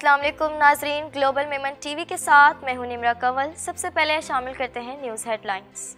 السلام علیکم ناظرین، گلوبل میمن ٹی وی کے ساتھ میں ہوں نمرہ کنول۔ سب سے پہلے شامل کرتے ہیں نیوز ہیڈ لائنز۔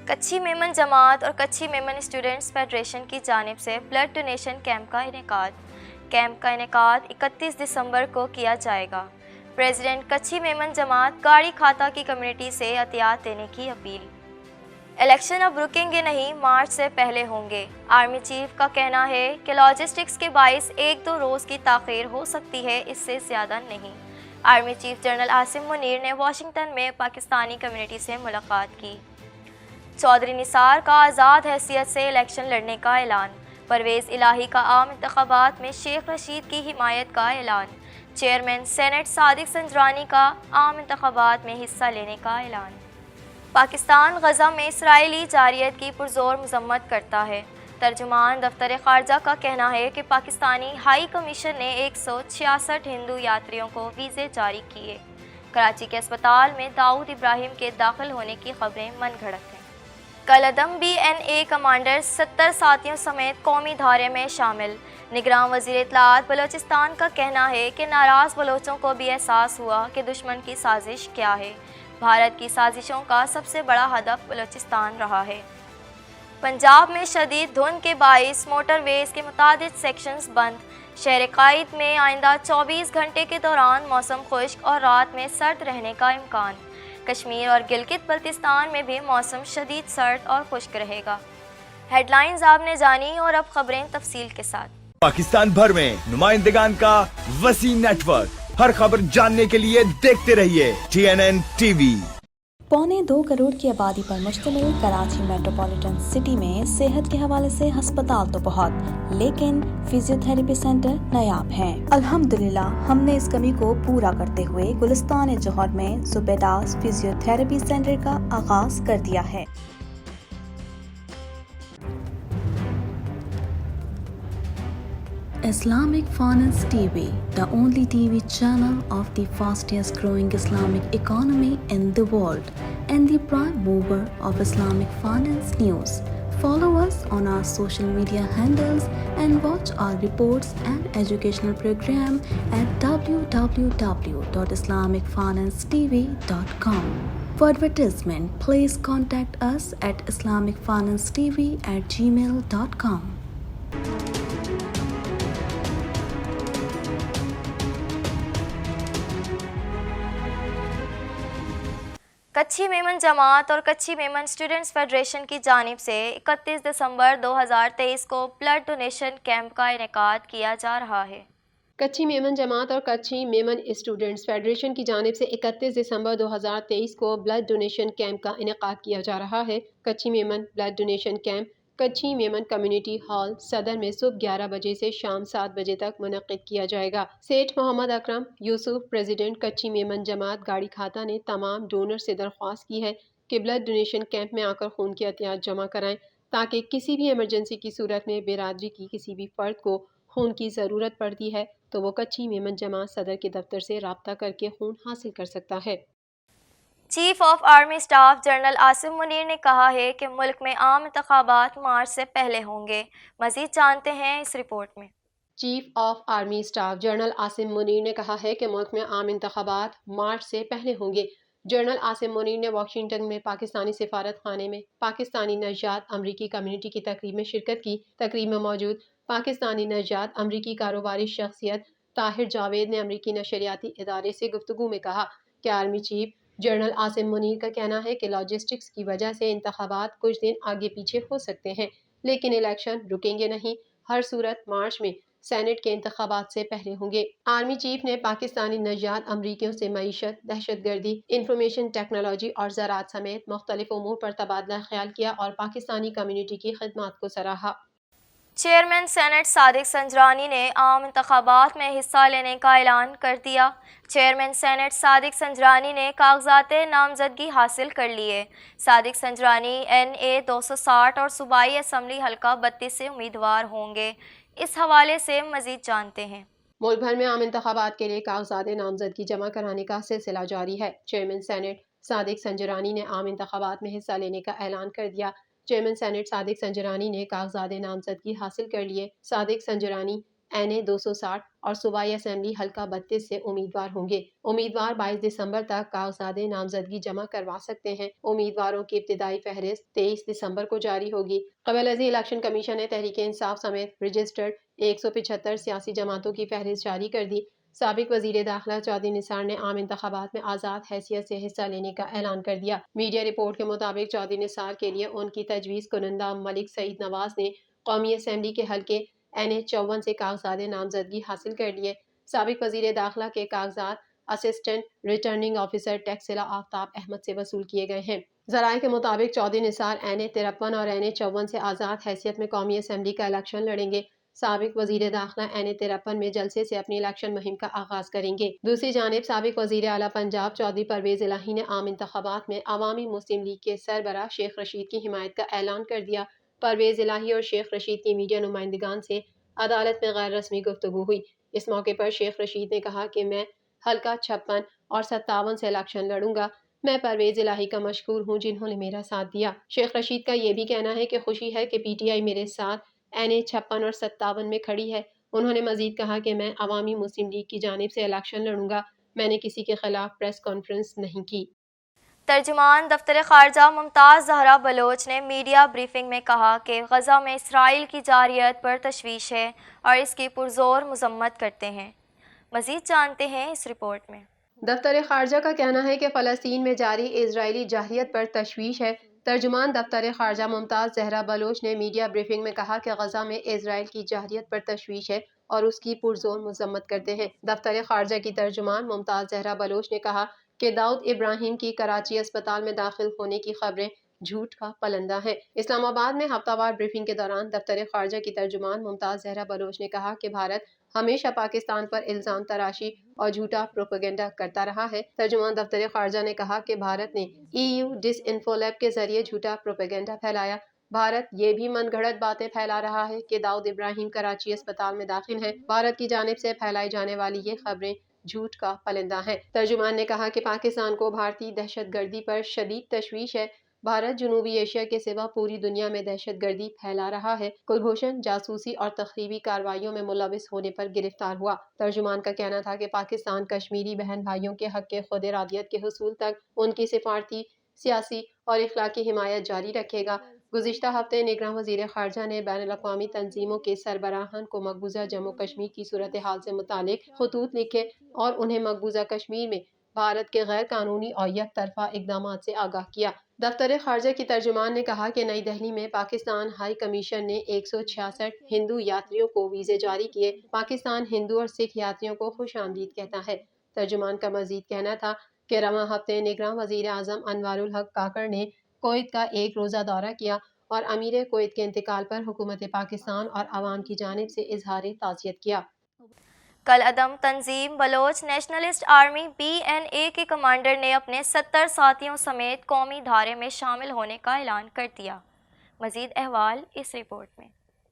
کچھی میمن جماعت اور کچھی میمن اسٹوڈنٹس فیڈریشن کی جانب سے بلڈ ڈونیشن کیمپ کا انعقاد۔ کیمپ کا انعقاد 31 دسمبر کو کیا جائے گا۔ پریزیڈنٹ کچھی میمن جماعت گاڑی کھاتا کی کمیونٹی سے عطیات دینے کی اپیل۔ الیکشن اب رکیں گے نہیں، مارچ سے پہلے ہوں گے۔ آرمی چیف کا کہنا ہے کہ لاجسٹکس کے باعث 1-2 روز کی تاخیر ہو سکتی ہے، اس سے زیادہ نہیں۔ Army chief general Asim Munir نے واشنگٹن میں پاکستانی کمیونٹی سے ملاقات کی۔ چودھری نثار کا آزاد حیثیت سے الیکشن لڑنے کا اعلان۔ پرویز الہی کا عام انتخابات میں شیخ رشید کی حمایت کا اعلان۔ چیئرمین سینٹ صادق سنجرانی کا عام انتخابات میں حصہ لینے کا اعلان۔ پاکستان غزہ میں اسرائیلی جارحیت کی پرزور مذمت کرتا ہے۔ ترجمان دفتر خارجہ کا کہنا ہے کہ پاکستانی ہائی کمیشن نے 166 ہندو یاتریوں کو ویزے جاری کیے۔ کراچی کے اسپتال میں داؤد ابراہیم کے داخل ہونے کی خبریں من گھڑت ہیں۔ کالعدم BNA کمانڈر 70 ساتھیوں سمیت قومی دھارے میں شامل۔ نگراں وزیر اطلاعات بلوچستان کا کہنا ہے کہ ناراض بلوچوں کو بھی احساس ہوا کہ دشمن کی سازش کیا ہے۔ بھارت کی سازشوں کا سب سے بڑا ہدف بلوچستان رہا ہے۔ پنجاب میں شدید دھند کے باعث موٹر ویز کے متعدد سیکشنز بند۔ شہر قائد میں آئندہ 24 گھنٹے کے دوران موسم خشک اور رات میں سرد رہنے کا امکان۔ کشمیر اور گلگت بلتستان میں بھی موسم شدید سرد اور خشک رہے گا۔ ہیڈ لائنز آپ نے جانی اور اب خبریں تفصیل کے ساتھ۔ پاکستان بھر میں نمائندگان کا وسیع نیٹ ورک، ہر خبر جاننے کے لیے دیکھتے رہیے TNN TV۔ 1.25 کروڑ کی آبادی پر مشتمل کراچی میٹروپولیٹن سٹی میں صحت کے حوالے سے ہسپتال تو بہت، لیکن فزیو تھراپی سینٹر نایاب ہیں۔ الحمدللہ ہم نے اس کمی کو پورا کرتے ہوئے گلستان جوہر میں زبیداس فزیو تھراپی سینٹر کا آغاز کر دیا ہے۔ Islamic Finance TV, the only TV channel of the fastest growing Islamic economy in the world and the prime mover of Islamic finance news. Follow us on our social media handles and watch our reports and educational program at www.islamicfinancetv.com. For advertisement, please contact us at islamicfinancetv@gmail.com. کچھی میمن جماعت اور کچھی Memon students federation کی جانب سے 31 دسمبر 2023 کو blood donation camp کا انعقاد کیا جا رہا ہے۔ کچھی میمن جماعت اور کچھی میمن اسٹوڈنٹس فیڈریشن کی جانب سے 31 دسمبر 2023 کو بلڈ ڈونیشن کیمپ کا انعقاد کیا جا رہا ہے۔ کچھی میمن بلڈ ڈونیشن کیمپ کچھی میمن کمیونٹی ہال صدر میں صبح 11 بجے سے شام 7 بجے تک منعقد کیا جائے گا۔ سیٹھ محمد اکرم یوسف پریزیڈنٹ کچھی میمن جماعت گاڑی کھاتا نے تمام ڈونر سے درخواست کی ہے کہ بلڈ ڈونیشن کیمپ میں آ کر خون کی عطیات جمع کرائیں تاکہ کسی بھی ایمرجنسی کی صورت میں برادری کی کسی بھی فرد کو خون کی ضرورت پڑتی ہے تو وہ کچھی میمن جماعت صدر کے دفتر سے رابطہ کر کے خون حاصل کر سکتا ہے۔ Chief of army staff general Asim Munir نے کہا ہے کہ ملک میں عام انتخابات مارچ سے پہلے ہوں گے۔ مزید جانتے ہیں اس رپورٹ میں۔ Chief of army staff general Asim Munir نے کہا ہے کہ ملک میں عام انتخابات مارچ سے پہلے ہوں گے۔ جنرل عاصم منیر نے واشنگٹن میں پاکستانی سفارت خانے میں پاکستانی نژاد امریکی کمیونٹی کی تقریب میں شرکت کی۔ تقریب میں موجود پاکستانی نژاد امریکی کاروباری شخصیت طاہر جاوید نے امریکی نشریاتی ادارے سے گفتگو میں کہا کہ army chief general Asim Munir کا کہنا ہے کہ لاجسٹکس کی وجہ سے انتخابات کچھ دن آگے پیچھے ہو سکتے ہیں، لیکن الیکشن رکیں گے نہیں، ہر صورت مارچ میں سینٹ کے انتخابات سے پہلے ہوں گے۔ آرمی چیف نے پاکستانی نژاد امریکیوں سے معیشت، دہشت گردی، انفارمیشن ٹیکنالوجی اور زراعت سمیت مختلف امور پر تبادلہ خیال کیا اور پاکستانی کمیونٹی کی خدمات کو سراہا۔ چیئرمین سینٹ صادق سنجرانی نے عام انتخابات میں حصہ لینے کا اعلان کر دیا۔ چیئرمین سینٹ صادق سنجرانی نے کاغذات نامزدگی حاصل کر لیے۔ صادق سنجرانی NA 260 اور صوبائی اسمبلی حلقہ 32 سے امیدوار ہوں گے۔ اس حوالے سے مزید جانتے ہیں۔ ملک بھر میں عام انتخابات کے لیے کاغذات نامزدگی جمع کرانے کا سلسلہ جاری ہے۔ چیئرمین سینٹ صادق سنجرانی نے عام انتخابات میں حصہ لینے کا اعلان کر دیا۔ چیئرمین سینٹ صادق سنجرانی نے کاغذات نامزدگی حاصل کر لیے۔ صادق سنجرانی NA 260 اور صوبائی اسمبلی حلقہ 32 سے امیدوار ہوں گے۔ امیدوار 22 دسمبر تک کاغذات نامزدگی جمع کروا سکتے ہیں۔ امیدواروں کی ابتدائی فہرست 23 دسمبر کو جاری ہوگی۔ قبل ازیں الیکشن کمیشن نے تحریک انصاف سمیت رجسٹرڈ 175 سیاسی جماعتوں کی فہرست جاری کر دی۔ سابق وزیر داخلہ چودھری نثار نے عام انتخابات میں آزاد حیثیت سے حصہ لینے کا اعلان کر دیا۔ میڈیا رپورٹ کے مطابق چودھری نثار کے لیے ان کی تجویز کنندہ ملک سعید نواز نے قومی اسمبلی کے حلقے NA 54 سے کاغذات نامزدگی حاصل کر لیے۔ سابق وزیر داخلہ کے کاغذات اسسٹنٹ ریٹرننگ آفیسر ٹیکسلا آفتاب احمد سے وصول کیے گئے ہیں۔ ذرائع کے مطابق چودھری نثار NA 53 اور NA 54 سے آزاد حیثیت میں قومی اسمبلی کا الیکشن لڑیں گے۔ سابق وزیر داخلہ NA 53 میں جلسے سے اپنی الیکشن مہم کا آغاز کریں گے۔ دوسری جانب سابق وزیر اعلیٰ پنجاب چودھری پرویز الہی نے عام انتخابات میں عوامی مسلم لیگ کے سربراہ شیخ رشید کی حمایت کا اعلان کر دیا۔ پرویز الہی اور شیخ رشید کی میڈیا نمائندگان سے عدالت میں غیر رسمی گفتگو ہوئی۔ اس موقع پر شیخ رشید نے کہا کہ میں حلقہ 56 اور 57 سے الیکشن لڑوں گا۔ میں پرویز الہی کا مشکور ہوں جنہوں نے میرا ساتھ دیا۔ شیخ رشید کا یہ بھی کہنا ہے کہ خوشی ہے کہ PTI میرے ساتھ NA 56 اور 57 میں کھڑی ہے۔ انہوں نے مزید کہا کہ میں عوامی مسلم لیگ کی جانب سے الیکشن لڑوں گا۔ میں نے کسی کے خلاف پریس کانفرنس نہیں کی۔ ترجمان دفتر خارجہ ممتاز زہرا بلوچ نے میڈیا بریفنگ میں کہا کہ غزہ میں اسرائیل کی جارحیت پر تشویش ہے اور اس کی پرزور مذمت کرتے ہیں۔ مزید جانتے ہیں اس رپورٹ میں۔ دفتر خارجہ کا کہنا ہے کہ فلسطین میں جاری اسرائیلی جارحیت پر تشویش ہے۔ ترجمان دفتر خارجہ ممتاز زہرا بلوچ نے میڈیا بریفنگ میں کہا کہ غزہ میں اسرائیل کی جارحیت پر تشویش ہے اور اس کی پرزور مذمت کرتے ہیں۔ دفتر خارجہ کی ترجمان ممتاز زہرا بلوچ نے کہا کہ داؤد ابراہیم کی کراچی اسپتال میں داخل ہونے کی خبریں جھوٹ کا پلندہ ہیں۔ اسلام آباد میں ہفتہ وار بریفنگ کے دوران دفتر خارجہ کی ترجمان ممتاز زہرا بلوچ نے کہا کہ بھارت ہمیشہ پاکستان پر الزام تراشی اور جھوٹا پروپیگنڈا کرتا رہا ہے۔ ترجمان دفتر خارجہ نے کہا کہ بھارت نے EU ڈس انفو لیب کے ذریعے جھوٹا پروپیگنڈا پھیلایا۔ بھارت یہ بھی من گھڑت باتیں پھیلا رہا ہے کہ داؤد ابراہیم کراچی اسپتال میں داخل ہیں۔ بھارت کی جانب سے پھیلائی جانے والی یہ خبریں جھوٹ کا پلندہ ہیں۔ ترجمان نے کہا کہ پاکستان کو بھارتی دہشت گردی پر شدید تشویش ہے۔ بھارت جنوبی ایشیا کے سوا پوری دنیا میں دہشت گردی پھیلا رہا ہے۔ کلبھوشن جاسوسی اور تخریبی کارروائیوں میں ملوث ہونے پر گرفتار ہوا۔ ترجمان کا کہنا تھا کہ پاکستان کشمیری بہن بھائیوں کے حق خود ارادیت کے حصول تک ان کی سفارتی، سیاسی اور اخلاقی حمایت جاری رکھے گا۔ گزشتہ ہفتے نگراں وزیر خارجہ نے بین الاقوامی تنظیموں کے سربراہان کو مقبوضہ جموں کشمیر کی صورتحال سے متعلق خطوط لکھے اور انہیں مقبوضہ کشمیر میں بھارت کے غیر قانونی اور یک طرفہ اقدامات سے آگاہ کیا۔ دفتر خارجہ کی ترجمان نے کہا کہ نئی دہلی میں پاکستان ہائی کمیشن نے 166 ہندو یاتریوں کو ویزے جاری کیے۔ پاکستان ہندو اور سکھ یاتریوں کو خوش آمدید کہتا ہے۔ ترجمان کا مزید کہنا تھا کہ رواں ہفتے نگراں وزیر اعظم انوار الحق کاکڑ نے کویت کا ایک روزہ دورہ کیا اور امیر کویت کے انتقال پر حکومت پاکستان اور عوام کی جانب سے اظہار تعزیت کیا۔ کل عدم تنظیم بلوچ نیشنلسٹ آرمی BNA کے کمانڈر نے اپنے 70 ساتھیوں سمیت قومی دھارے میں شامل ہونے کا اعلان کر دیا۔ مزید احوال اس رپورٹ میں۔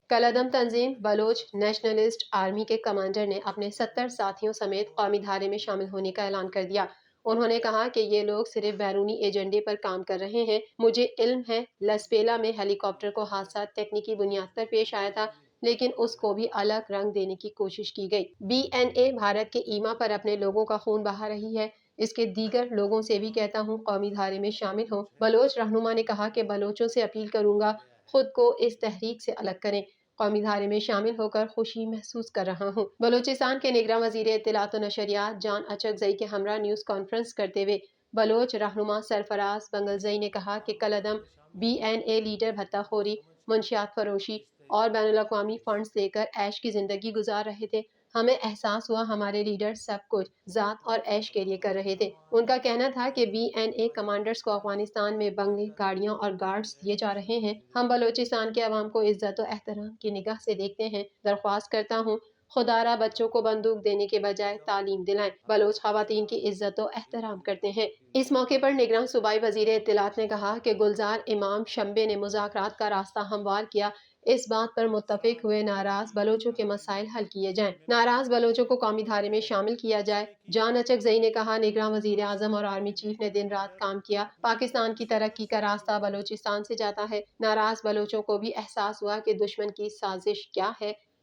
کل عدم تنظیم بلوچ نیشنلسٹ آرمی کے کمانڈر نے اپنے 70 ساتھیوں سمیت قومی دھارے میں شامل ہونے کا اعلان کر دیا۔ انہوں نے کہا کہ یہ لوگ صرف بیرونی ایجنڈے پر کام کر رہے ہیں۔ مجھے علم ہے لسپیلا میں ہیلی کاپٹر کو حادثہ تکنیکی بنیاد پر پیش آیا تھا، لیکن اس کو بھی الگ رنگ دینے کی کوشش کی گئی۔ BNA بھارت کے ایما پر اپنے لوگوں کا خون بہا رہی ہے۔ اس کے دیگر لوگوں سے بھی کہتا ہوں قومی دھارے میں شامل ہوں۔ بلوچ رہنما نے کہا کہ بلوچوں سے اپیل کروں گا خود کو اس تحریک سے الگ کریں۔ قومی دھارے میں شامل ہو کر خوشی محسوس کر رہا ہوں۔ بلوچستان کے نگراں وزیر اطلاعات و نشریات جان اچکزئی کے ہمراہ نیوز کانفرنس کرتے ہوئے بلوچ رہنما سرفراز بنگلزئی نے کہا کہ کل عدم BNA لیڈر بھتہ خوری، منشیات فروشی اور بین الاقوامی فنڈز لے کر عیش کی زندگی گزار رہے تھے۔ ہمیں احساس ہوا ہمارے لیڈر سب کچھ ذات اور عیش کے لیے کر رہے تھے۔ ان کا کہنا تھا کہ BNA کمانڈرز کو افغانستان میں بنگلے، گاڑیاں اور گارڈز دیے جا رہے ہیں۔ ہم بلوچستان کے عوام کو عزت و احترام کی نگاہ سے دیکھتے ہیں۔ درخواست کرتا ہوں خدا را بچوں کو بندوق دینے کے بجائے تعلیم دلائیں۔ بلوچ خواتین کی عزت و احترام کرتے ہیں۔ اس موقع پر نگراں صوبائی وزیر اطلاعات نے کہا کہ گلزار امام شمبے نے مذاکرات کا راستہ ہموار کیا۔ اس بات پر متفق ہوئے ناراض بلوچوں کے مسائل حل کیے جائیں۔ ناراض بلوچوں کو قومی دھارے میں شامل کیا جائے۔ جان اچکزئی نے کہا نگراں وزیر اعظم اور آرمی چیف نے دن رات کام کیا۔ پاکستان کی ترقی کا راستہ بلوچستان سے جاتا ہے۔ ناراض بلوچوں کو بھی احساس ہوا کہ دشمن کی سازش کیا ہے۔